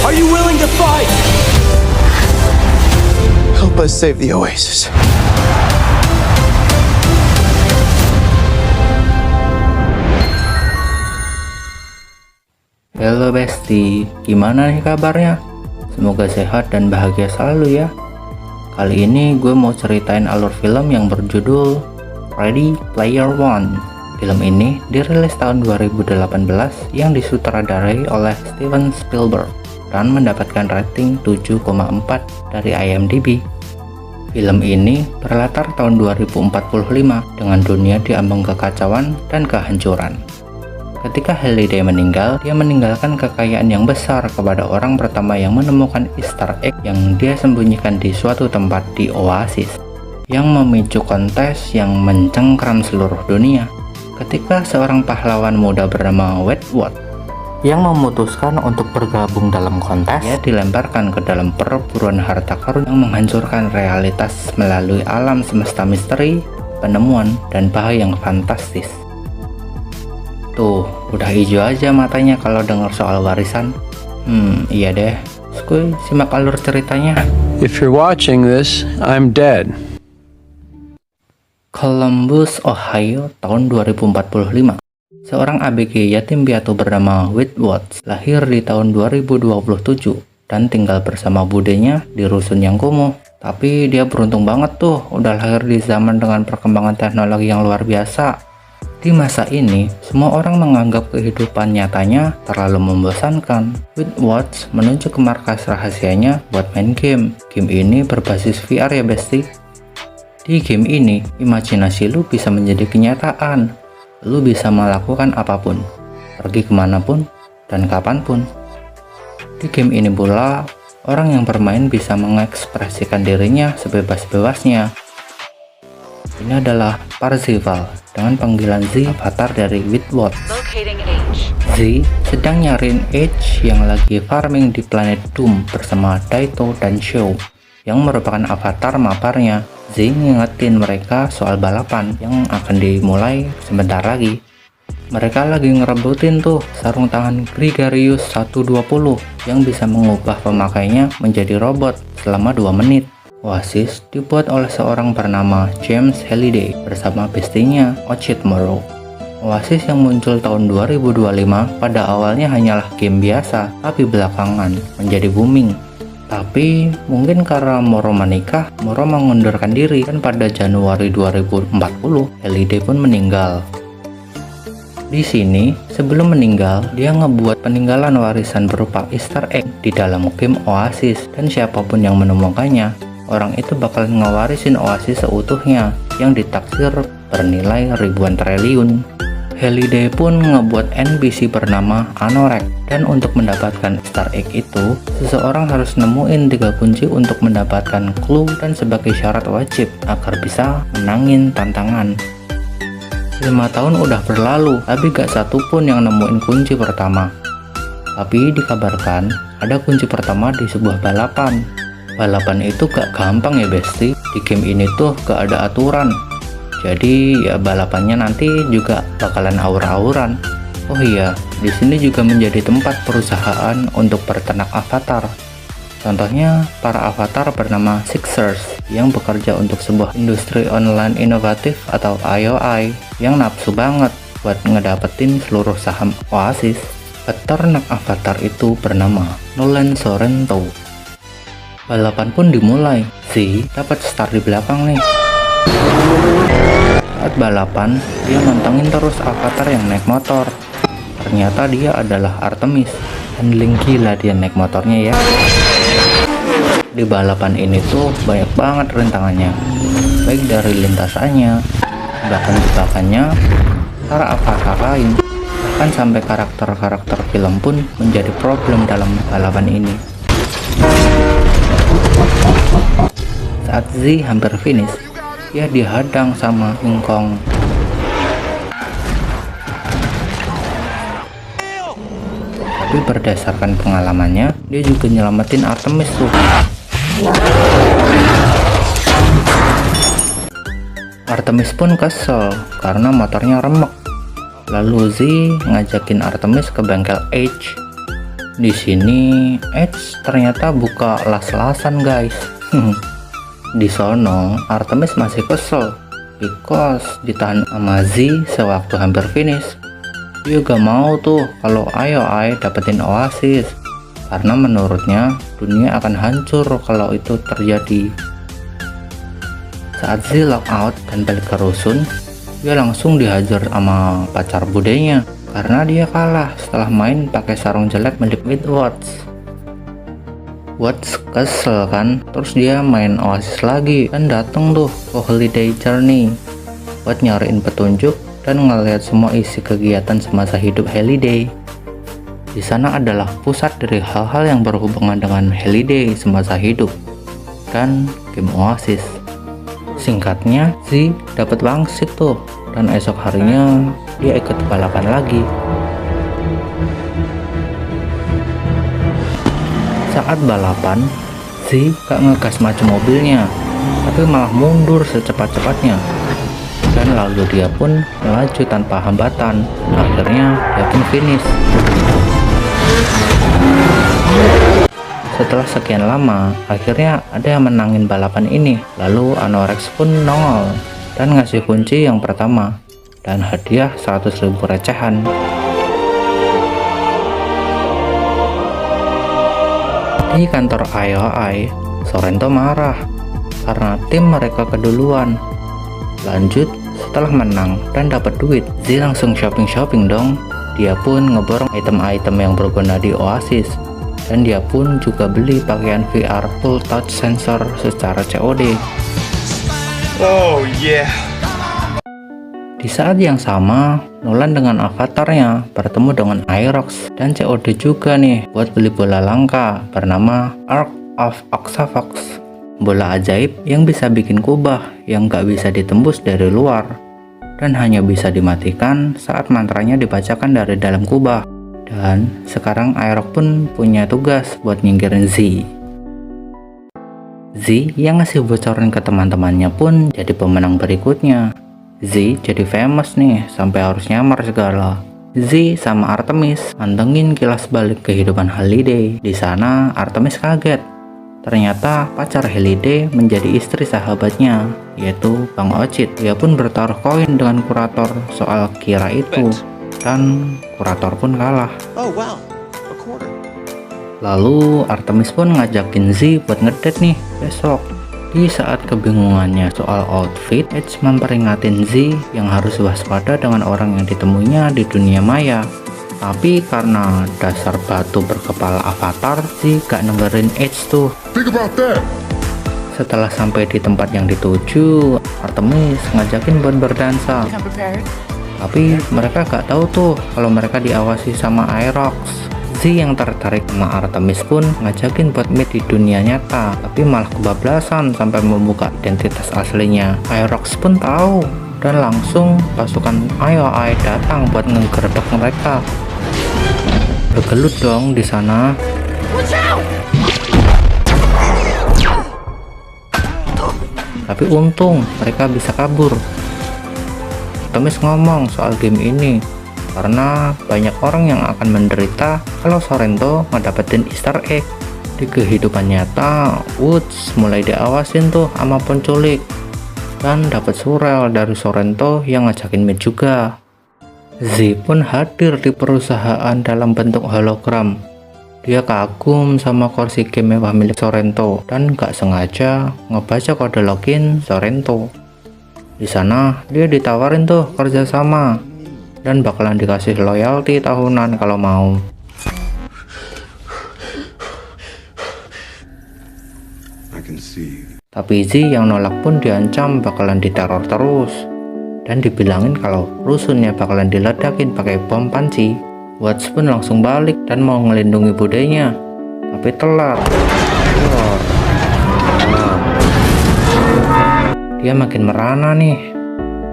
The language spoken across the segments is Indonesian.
Are you willing to fight? Help us save the Oasis. Halo Besti, gimana nih kabarnya? Semoga sehat dan bahagia selalu ya. Kali ini gue mau ceritain alur film yang berjudul Ready Player One. Film ini dirilis tahun 2018 yang disutradarai oleh Steven Spielberg dan mendapatkan rating 7,4 dari IMDb. Film ini berlatar tahun 2045 dengan dunia diambang kekacauan dan kehancuran. Ketika Halliday meninggal, dia meninggalkan kekayaan yang besar kepada orang pertama yang menemukan Easter egg yang dia sembunyikan di suatu tempat di Oasis, yang memicu kontes yang mencengkram seluruh dunia. Ketika seorang pahlawan muda bernama Wedgwood yang memutuskan untuk bergabung dalam kontes, dia dilemparkan ke dalam perburuan harta karun yang menghancurkan realitas melalui alam semesta misteri, penemuan, dan bahaya yang fantastis. Tuh, udah hijau aja matanya kalau dengar soal warisan. Iya deh. Skuy, simak alur ceritanya. If you're watching this, I'm dead. Columbus, Ohio, tahun 2045. Seorang ABG yatim piatu bernama Wedgwood lahir di tahun 2027 dan tinggal bersama budenya di rusun yang kumuh. Tapi dia beruntung banget tuh, udah lahir di zaman dengan perkembangan teknologi yang luar biasa. Di masa ini, semua orang menganggap kehidupan nyatanya terlalu membosankan. Wedgwood menuju ke markas rahasianya buat main game. Game ini berbasis VR ya Besti. Di game ini, imajinasi lu bisa menjadi kenyataan. Lu bisa melakukan apapun, pergi kemanapun, dan kapanpun. Di game ini pula, orang yang bermain bisa mengekspresikan dirinya sebebas-bebasnya. Ini adalah Parzival dengan panggilan Z, avatar dari Wedgwood. Z sedang nyariin H yang lagi farming di planet Doom bersama Daito dan Show yang merupakan avatar maparnya. Z ngingetin mereka soal balapan yang akan dimulai sebentar lagi. Mereka lagi ngerebutin tuh sarung tangan Gregarious 120 yang bisa mengubah pemakainya menjadi robot selama 2 menit. Oasis dibuat oleh seorang bernama James Halliday bersama bestinya Ochit Morrow. Oasis yang muncul tahun 2025 pada awalnya hanyalah game biasa, tapi belakangan menjadi booming. Tapi mungkin karena Morrow menikah, Morrow mengundurkan diri dan pada Januari 2040 Halliday pun meninggal. Di sini, sebelum meninggal, dia ngebuat peninggalan warisan berupa Easter egg di dalam game Oasis, dan siapapun yang menemukannya, orang itu bakal ngewarisin Oasis seutuhnya yang ditaksir bernilai ribuan triliun. Halliday pun ngebuat NPC bernama Anorek, dan untuk mendapatkan Easter egg itu, seseorang harus nemuin 3 kunci untuk mendapatkan clue dan sebagai syarat wajib agar bisa menangin tantangan. 5 tahun udah berlalu, tapi gak satu pun yang nemuin kunci pertama. Tapi dikabarkan ada kunci pertama di sebuah balapan. Balapan itu gak gampang ya Besti. Di game ini tuh gak ada aturan. Jadi ya balapannya nanti juga bakalan aur-auran. Oh iya, di sini juga menjadi tempat perusahaan untuk berternak avatar. Contohnya para avatar bernama Sixers yang bekerja untuk sebuah industri online inovatif atau IOI yang nafsu banget buat ngedapetin seluruh saham Oasis. Peternak avatar itu bernama Nolan Sorrento. Balapan pun dimulai. Z dapat start di belakang nih. Saat balapan, dia mantengin terus avatar yang naik motor. Ternyata dia adalah Artemis. Handling gila dia naik motornya ya. Di balapan ini tuh banyak banget rintangannya, baik dari lintasannya, bahkan jebakannya, para avatar lain, bahkan sampai karakter-karakter film pun menjadi problem dalam balapan ini. Saat Z hampir finish, dia dihadang sama King Kong. Tapi berdasarkan pengalamannya, dia juga nyelamatin Artemis tuh. Artemis pun kesel karena motornya remek. Lalu Z ngajakin Artemis ke bengkel H. Di sini Edge ternyata buka las-lasan guys. Di sono Artemis masih kesel because ditahan sama Z sewaktu hampir finish. Dia gak mau tuh kalau IOI dapetin Oasis, karena menurutnya dunia akan hancur kalau itu terjadi. Saat Z lock out dan balik ke rusun, dia langsung dihajar sama pacar budenya karena dia kalah setelah main pakai sarung jelek milik Watts. Watts kesel kan, terus dia main Oasis lagi dan dateng tuh ke Holiday Journey buat nyariin petunjuk dan ngeliat semua isi kegiatan semasa hidup Holiday. Di sana adalah pusat dari hal-hal yang berhubungan dengan Holiday semasa hidup dan game Oasis. Singkatnya, Z dapat wangsit tuh, dan esok harinya dia ikut balapan lagi. Saat balapan, Z gak ngegas maju mobilnya, tapi malah mundur secepat-cepatnya. Dan lalu dia pun melaju tanpa hambatan. Akhirnya dia pun finish. Setelah sekian lama, akhirnya ada yang menangin balapan ini. Lalu Anorex pun nongol dan ngasih kunci yang pertama dan hadiah 100.000 recehan. Di kantor IOI, Sorrento marah karena tim mereka keduluan. Lanjut, setelah menang dan dapat duit, Z langsung shopping dong. Dia pun ngeborong item-item yang berguna di Oasis, dan dia pun juga beli pakaian VR full touch sensor secara COD. Oh yeah. Di saat yang sama, Nolan dengan avatarnya bertemu dengan Aerox dan COD juga nih buat beli bola langka bernama Ark of Oxavox. Bola ajaib yang bisa bikin kubah yang gak bisa ditembus dari luar dan hanya bisa dimatikan saat mantranya dibacakan dari dalam kubah. Dan sekarang Aerox pun punya tugas buat nyingkirin Z. Z yang ngasih bocoran ke teman-temannya pun jadi pemenang berikutnya. Z jadi famous nih sampai harus nyamar segala. Z sama Artemis mantengin kilas balik kehidupan Holiday. Di sana Artemis kaget. Ternyata pacar Holiday menjadi istri sahabatnya, yaitu Bang Ocit. Dia pun bertaruh koin dengan kurator soal Kira itu, dan kurator pun kalah. Oh wow, a quarter. Lalu Artemis pun ngajakin Z buat ngedate nih besok. Di saat kebingungannya soal outfit, Edge memperingatin Z yang harus waspada dengan orang yang ditemuinya di dunia maya. Tapi karena dasar batu berkepala avatar, Z gak dengerin Edge tuh. Think about that. Setelah sampai di tempat yang dituju, Artemis ngajakin buat berdansa. Tapi mereka gak tahu tuh kalau mereka diawasi sama Aerox. Z yang tertarik sama Artemis pun ngajakin buat meet di dunia nyata, tapi malah kebablasan sampai membuka identitas aslinya. Aerox pun tahu dan langsung pasukan IOI datang buat ngegerebek mereka. Bergelut dong di sana. Tapi untung mereka bisa kabur. Artemis ngomong soal game ini karena banyak orang yang akan menderita kalau Sorrento ngedapetin Easter egg. Di kehidupan nyata, Woods mulai diawasin tuh sama penculik dan dapat surel dari Sorrento yang ngajakin meet juga. Z pun hadir di perusahaan dalam bentuk hologram. Dia kagum sama kursi game mewah milik Sorrento dan gak sengaja ngebaca kode login Sorrento. Di sana dia ditawarin tuh kerjasama dan bakalan dikasih loyalty tahunan kalau mau. Tapi Z yang nolak pun diancam bakalan diteror terus dan dibilangin kalau rusunnya bakalan diledakin pakai bom panci. Watts pun langsung balik dan mau ngelindungi budenya, tapi telat. Dia makin merana nih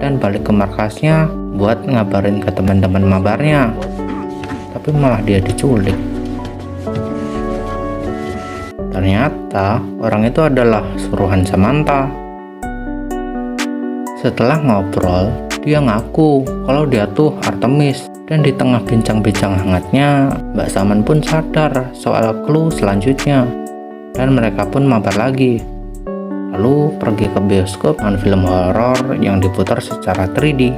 dan balik ke markasnya buat ngabarin ke teman-teman mabarnya, tapi malah dia diculik. Ternyata orang itu adalah suruhan Samantha. Setelah ngobrol, dia ngaku kalau dia tuh Artemis. Dan di tengah bincang-bincang hangatnya, Mbak Saman pun sadar soal clue selanjutnya. Dan mereka pun mabar lagi. Lalu pergi ke bioskop dengan film horor yang diputar secara 3D.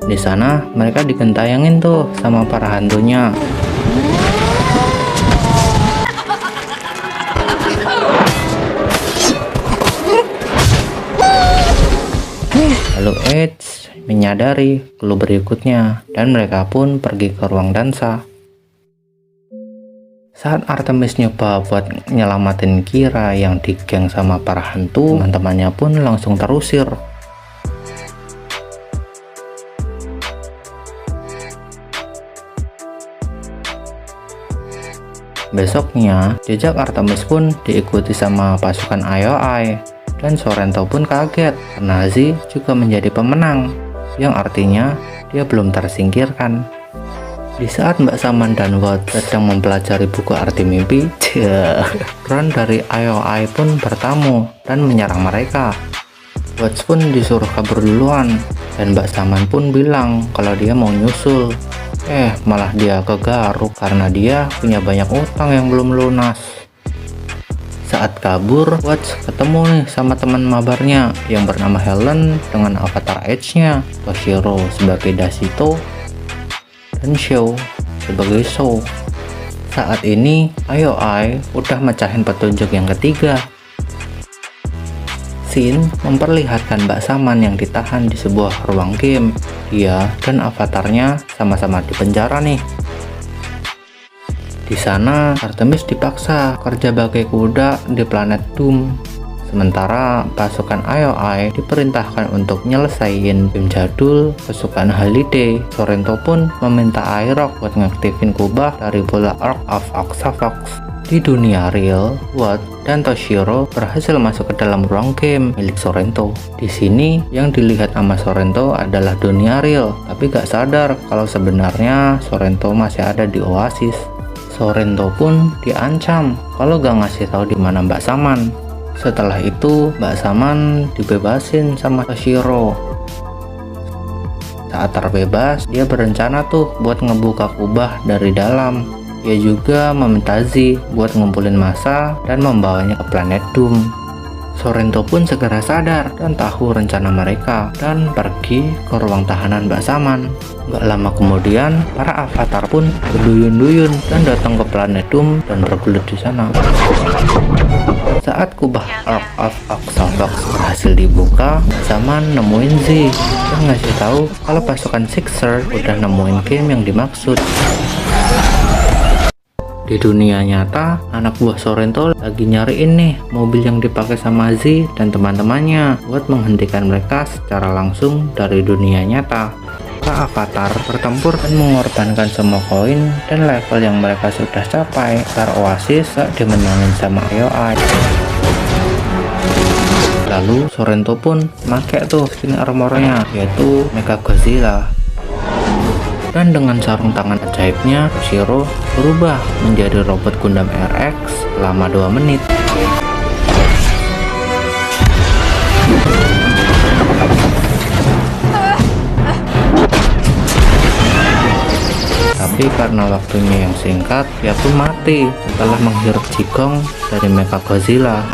Di sana mereka digentayangin tuh sama para hantunya. Lalu Edge menyadari clue berikutnya dan mereka pun pergi ke ruang dansa. Saat Artemis nyoba buat nyelamatin Kira yang digeng sama para hantu, teman-temannya pun langsung terusir. Besoknya, jejak Artemis pun diikuti sama pasukan IOI. Dan Sorrento pun kaget karena Z juga menjadi pemenang, yang artinya dia belum tersingkirkan. Di saat Mbak Saman dan Watts sedang mempelajari buku arti mimpi, Ron dari IOI pun bertamu dan menyerang mereka. Watts pun disuruh kabur duluan, dan Mbak Saman pun bilang kalau dia mau nyusul. Malah dia kegaruk karena dia punya banyak utang yang belum lunas. Saat kabur, Watts ketemu nih sama teman mabarnya yang bernama Helen dengan avatar Edge-nya, Toshiro sebagai Dashito, dan Show sebagai Show. Saat ini, IOI udah mecahin petunjuk yang ketiga. Scene memperlihatkan Mbak Saman yang ditahan di sebuah ruang game. Dia dan avatarnya sama-sama di penjara nih. Di sana, Artemis dipaksa kerja bagai kuda di planet Doom. Sementara pasukan IOI diperintahkan untuk nyelesain game jadul kesukaan Holiday. Sorrento pun meminta Airok buat ngaktifin kubah dari bola Ark of Oxavox. Di dunia real, Watts dan Toshiro berhasil masuk ke dalam ruang game milik Sorrento. Di sini, yang dilihat sama Sorrento adalah dunia real, tapi gak sadar kalau sebenarnya Sorrento masih ada di Oasis. Sorrento pun diancam kalau gak ngasih tahu di mana Mbak Saman. Setelah itu, Mbak Saman dibebasin sama Toshiro. Saat terbebas, dia berencana tuh buat ngebuka kubah dari dalam. Dia juga meminta Z buat ngumpulin massa dan membawanya ke planet Doom. Sorrento pun segera sadar dan tahu rencana mereka dan pergi ke ruang tahanan Mbak Saman. Gak lama kemudian, para avatar pun berduyun-duyun dan datang ke planet Doom dan bergulir di sana. Saat kubah Ark of Oxavox berhasil dibuka, Mbak Saman nemuin Z dan ngasih tahu kalau pasukan Sixer udah nemuin game yang dimaksud. Di dunia nyata, anak buah Sorrento lagi nyariin nih mobil yang dipakai sama Z dan teman-temannya buat menghentikan mereka secara langsung dari dunia nyata. Para avatar bertempur dan mengorbankan semua koin dan level yang mereka sudah capai agar Oasis gak dimenangin sama IOI. Lalu Sorrento pun pakai tuh skin armornya, yaitu Mechagodzilla. Dan dengan sarung tangan ajaibnya, Toshiro berubah menjadi robot Gundam RX selama 2 menit. Tapi karena waktunya yang singkat, dia pun mati setelah menghirup jigong dari Mechagodzilla.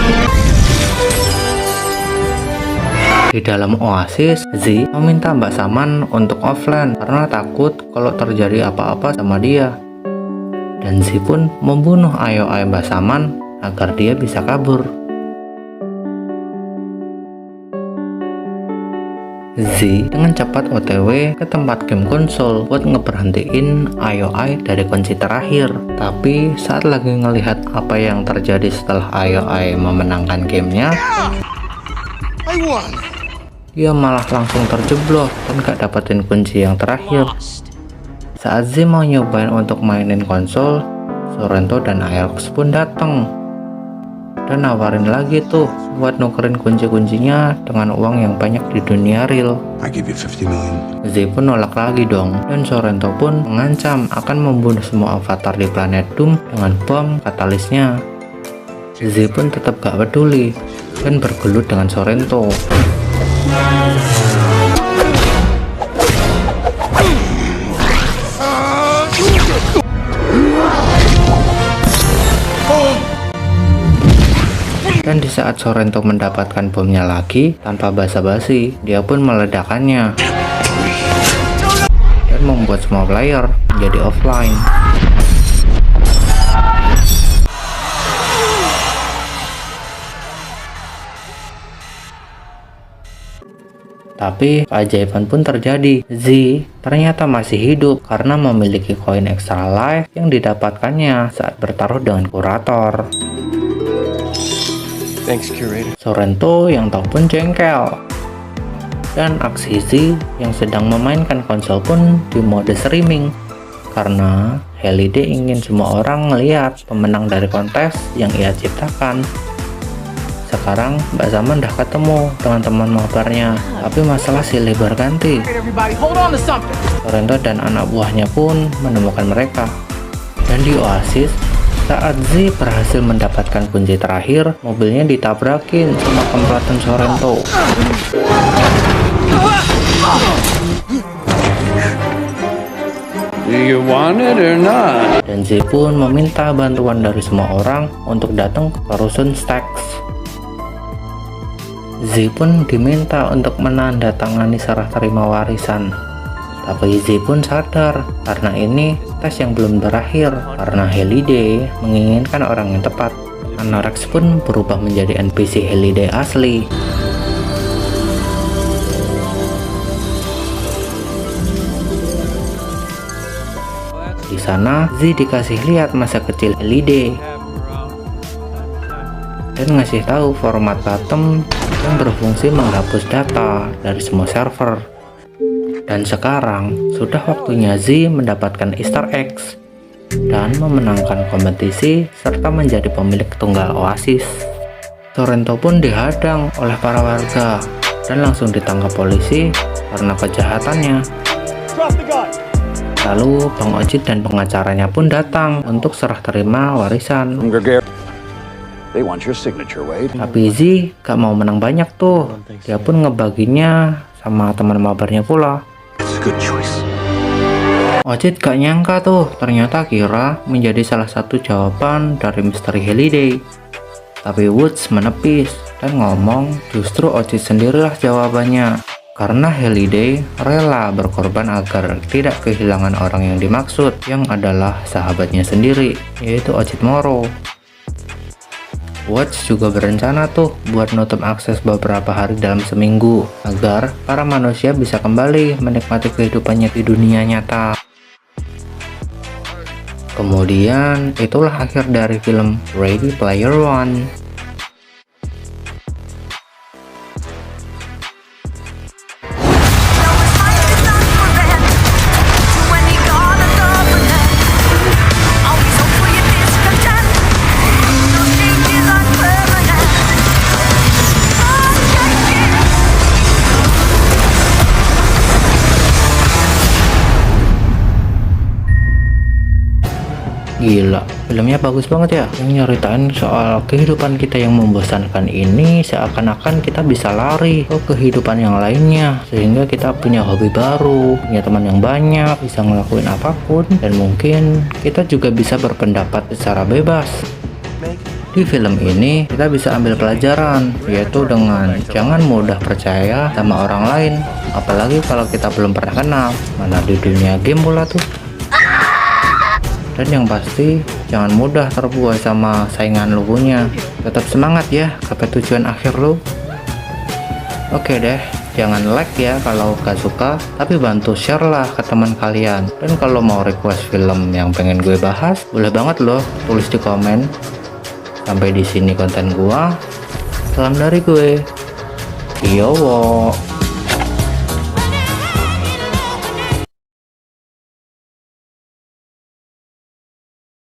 Di dalam Oasis, Z meminta Mbak Saman untuk offline karena takut kalau terjadi apa-apa sama dia. Dan Z pun membunuh IOI Mbak Saman agar dia bisa kabur. Z dengan cepat OTW ke tempat game konsol buat ngeberhentiin IOI dari kunci terakhir. Tapi saat lagi ngelihat apa yang terjadi setelah IOI memenangkan gamenya, dia malah langsung terjeblos dan gak dapetin kunci yang terakhir. Saat Z mau nyobain untuk mainin konsol, Sorrento dan Aerox pun datang dan nawarin lagi tuh buat nukerin kunci-kuncinya dengan uang yang banyak di dunia real. Z pun nolak lagi dong, dan Sorrento pun mengancam akan membunuh semua avatar di planet Doom dengan bom katalisnya. Z pun tetap gak peduli dan bergelut dengan Sorrento. Dan di saat Sorrento mendapatkan bomnya lagi, tanpa basa-basi, dia pun meledakannya dan membuat semua player menjadi offline. Tapi keajaiban pun terjadi. Z ternyata masih hidup karena memiliki koin extra life yang didapatkannya saat bertaruh dengan kurator. Thanks, Curator. Sorrento yang tahu pun jengkel. Dan aksi Z yang sedang memainkan konsol pun di mode streaming. Karena Halliday ingin semua orang melihat pemenang dari kontes yang ia ciptakan. Sekarang Mbak Zaman udah ketemu dengan teman mabarnya, tapi masalah silih berganti. Sorrento dan anak buahnya pun menemukan mereka. Dan di Oasis, saat Z berhasil mendapatkan kunci terakhir, mobilnya ditabrakin sama komplotan Sorrento. Do you want it or not? Dan Z pun meminta bantuan dari semua orang untuk datang ke rusun Stax. Z pun diminta untuk menandatangani serah terima warisan. Tapi Z pun sadar karena ini tes yang belum berakhir, karena Halliday menginginkan orang yang tepat. Anorex pun berubah menjadi NPC Halliday asli. Di sana Z dikasih lihat masa kecil Halliday dan ngasih tahu format bottom yang berfungsi menghapus data dari semua server. Dan sekarang sudah waktunya Z mendapatkan Easter eggs dan memenangkan kompetisi serta menjadi pemilik tunggal Oasis. Sorrento pun dihadang oleh para warga dan langsung ditangkap polisi karena kejahatannya. Lalu Bang Ojit dan pengacaranya pun datang untuk serah terima warisan. They want your signature, Wade. Tapi Z gak mau menang banyak tuh. Dia pun ngebaginya sama teman mabarnya pula. It's a good choice. Ojit gak nyangka tuh, ternyata Kira menjadi salah satu jawaban dari misteri Halliday. Tapi Woods menepis dan ngomong justru Ojit sendirilah jawabannya. Karena Halliday rela berkorban agar tidak kehilangan orang yang dimaksud, yang adalah sahabatnya sendiri, yaitu Ojit Moro. Watch juga berencana tuh buat nutup akses beberapa hari dalam seminggu agar para manusia bisa kembali menikmati kehidupannya di dunia nyata. Kemudian itulah akhir dari film Ready Player One. Gila, filmnya bagus banget ya. Yang nyeritain soal kehidupan kita yang membosankan ini seakan-akan kita bisa lari ke kehidupan yang lainnya, sehingga kita punya hobi baru, punya teman yang banyak, bisa ngelakuin apapun, dan mungkin kita juga bisa berpendapat secara bebas. Di film ini kita bisa ambil pelajaran, yaitu dengan jangan mudah percaya sama orang lain, apalagi kalau kita belum pernah kenal, mana di dunia game pula tuh. Dan yang pasti jangan mudah terbuai sama saingan lu punya. Tetap semangat ya sampai tujuan akhir lu. Oke deh, jangan like ya kalau gak suka, tapi bantu share lah ke teman kalian. Dan kalau mau request film yang pengen gue bahas, boleh banget loh tulis di komen. Sampai di sini konten gua. Salam dari gue. Yo.